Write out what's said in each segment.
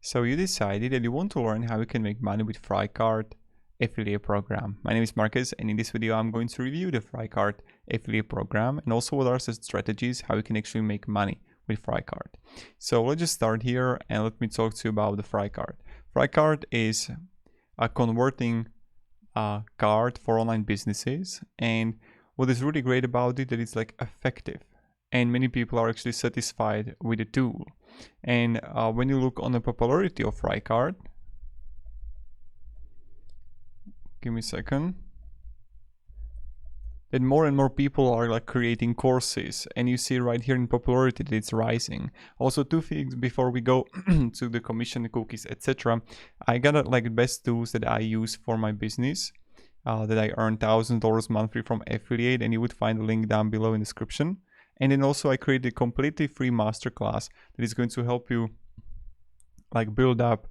So you decided that you want to learn how you can make money with Thrivecart affiliate program. My name is Marcus, and in this video I'm going to review the Thrivecart affiliate program and also what are some strategies how you can actually make money with Thrivecart. So let's just start here and let me talk to you about the Thrivecart. Thrivecart is a converting card for online businesses, and what is really great about it that it's like effective and many people are actually satisfied with the tool. And when you look on the popularity of Thrivecart, give me a second, that more and more people are like creating courses, and you see right here in popularity that it's rising. Also, two things before we go to the commission cookies, etc. I got like best tools that I use for my business that I earn $1,000 monthly from affiliate, and you would find the link down below in the description. And then also I created a completely free masterclass that is going to help you like build up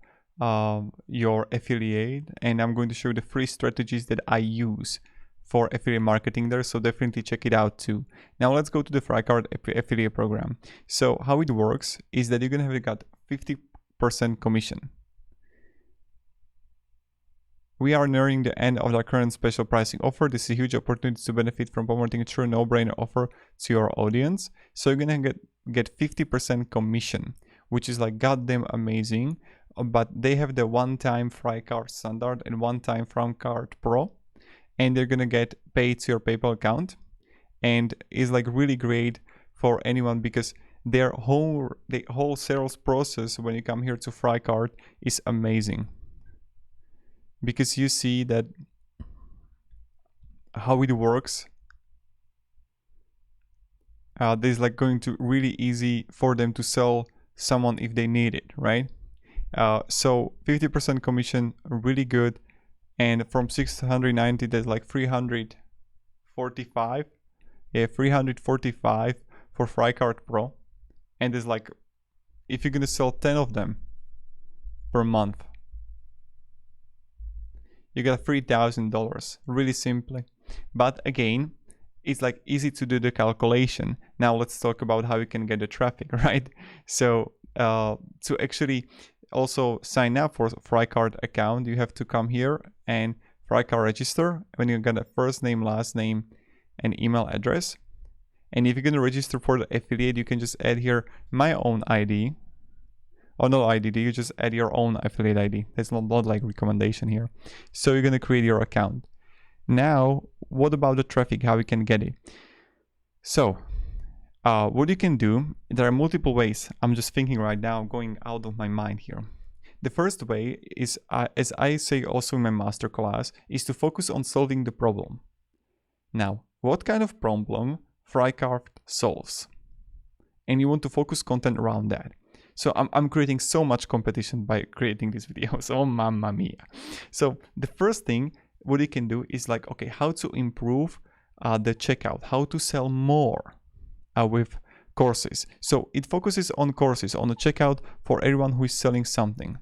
your affiliate, and I'm going to show you the free strategies that I use for affiliate marketing there, so definitely check it out too. Now let's go to the Thrivecart affiliate program. So how it works is that you're gonna have got 50% commission. We are nearing the end of our current special pricing offer. This is a huge opportunity to benefit from promoting a true no-brainer offer to your audience. So you're gonna get 50% commission, which is like goddamn amazing. But they have the one-time Thrivecart Standard and one-time Thrivecart Pro, and they're gonna get paid to your PayPal account, and is like really great for anyone because the whole sales process when you come here to Thrivecart is amazing. Because you see that how it works, this is like going to really easy for them to sell someone if they need it, right? So 50% commission, really good. And from 690, there's like 345. Yeah, 345 for Thrivecart Pro. And there's like, if you're gonna sell 10 of them per month, you got $3,000, really simply. But again, it's like easy to do the calculation. Now let's talk about how you can get the traffic, right? So to actually also sign up for Thrivecart account, you have to come here and Thrivecart register. When you get a first name, last name, and email address. And if you're gonna register for the affiliate, you can just add here my own ID. Oh, no ID, you just add your own affiliate ID. That's not like recommendation here. So you're gonna create your account. Now, what about the traffic, how you can get it? So, what you can do, there are multiple ways. I'm just thinking right now, going out of my mind here. The first way is, as I say also in my masterclass, is to focus on solving the problem. Now, what kind of problem Thrivecart solves? And you want to focus content around that. So I'm creating so much competition by creating these videos. Oh, mamma mia. So the first thing, what you can do is like, okay, how to improve the checkout, how to sell more with courses. So it focuses on courses, on the checkout for everyone who is selling something.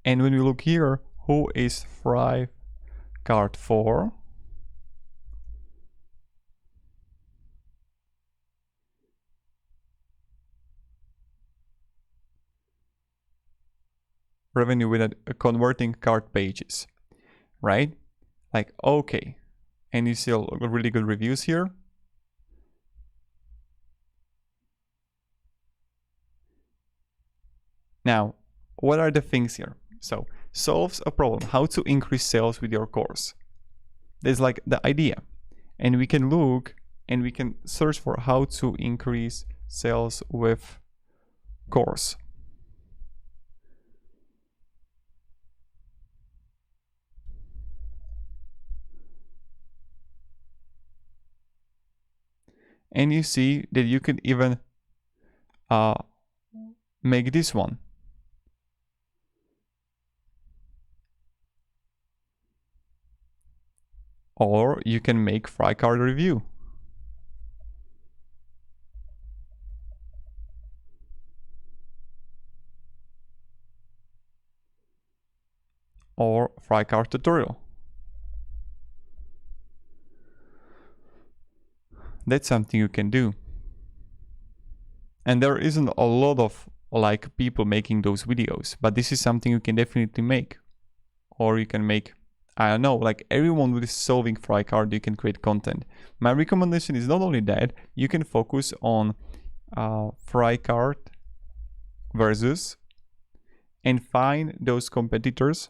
And when we look here, who is Thrivecart for? Revenue with converting cart pages, right? Like, okay. And you see really good reviews here. Now, what are the things here? So, solves a problem, how to increase sales with your course. There's like the idea. And we can look and we can search for how to increase sales with course. And you see that you can even make this one. Or you can make Thrivecart review. Or Thrivecart tutorial. That's something you can do. And there isn't a lot of like people making those videos, but this is something you can definitely make. Or you can make, I don't know, like everyone who is solving Thrivecart, you can create content. My recommendation is not only that, you can focus on Thrivecart versus and find those competitors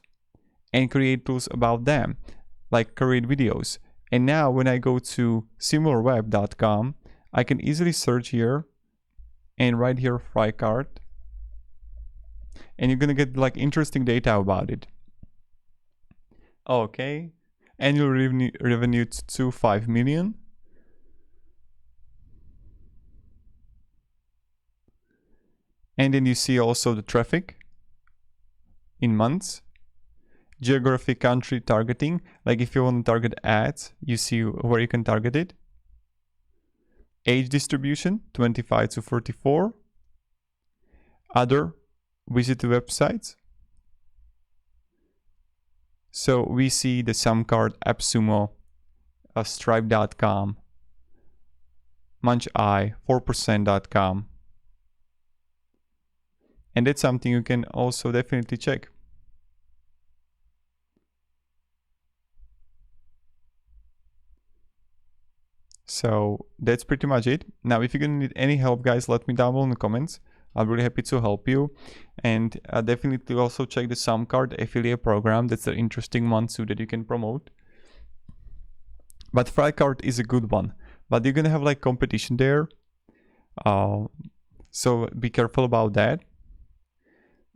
and create tools about them, like create videos. And now when I go to similarweb.com, I can easily search here and write here Thrivecart, and you're gonna get like interesting data about it. Okay, annual revenue to 5 million. And then you see also the traffic in months, geographic country targeting. Like if you want to target ads, you see where you can target it. Age distribution, 25 to 44. Other, visit the websites. So we see the Sumcard, AppSumo, Stripe.com, MunchEye, 4%.com. And that's something you can also definitely check. So that's pretty much it. Now, if you're gonna need any help, guys, let me down below in the comments. I'm really happy to help you. And definitely also check the Sumcard affiliate program. That's an interesting one too that you can promote. But Thrivecart is a good one. But you're gonna have like competition there. So be careful about that.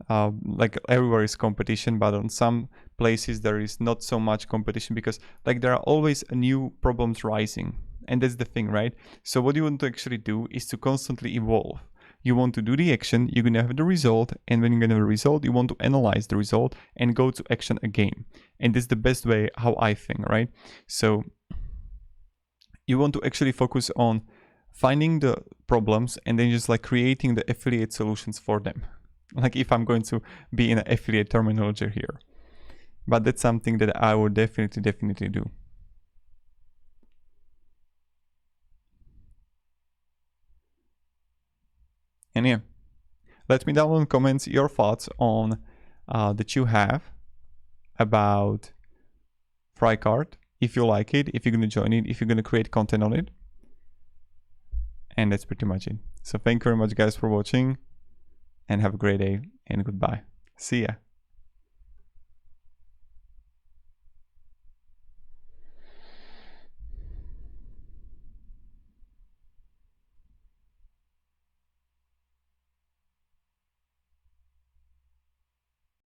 Like everywhere is competition, but on some places there is not so much competition because like there are always new problems rising. And that's the thing, right? So what you want to actually do is to constantly evolve. You want to do the action, you're going to have the result, and when you're going to have the result, you want to analyze the result and go to action again. And this is the best way how I think, right? So you want to actually focus on finding the problems and then just like creating the affiliate solutions for them. Like if I'm going to be in an affiliate terminology here. But that's something that I would definitely do. And yeah, let me down in the comments your thoughts on that you have about Thrivecart. If you like it, if you're going to join it, if you're going to create content on it. And that's pretty much it. So thank you very much, guys, for watching, and have a great day, and goodbye. See ya.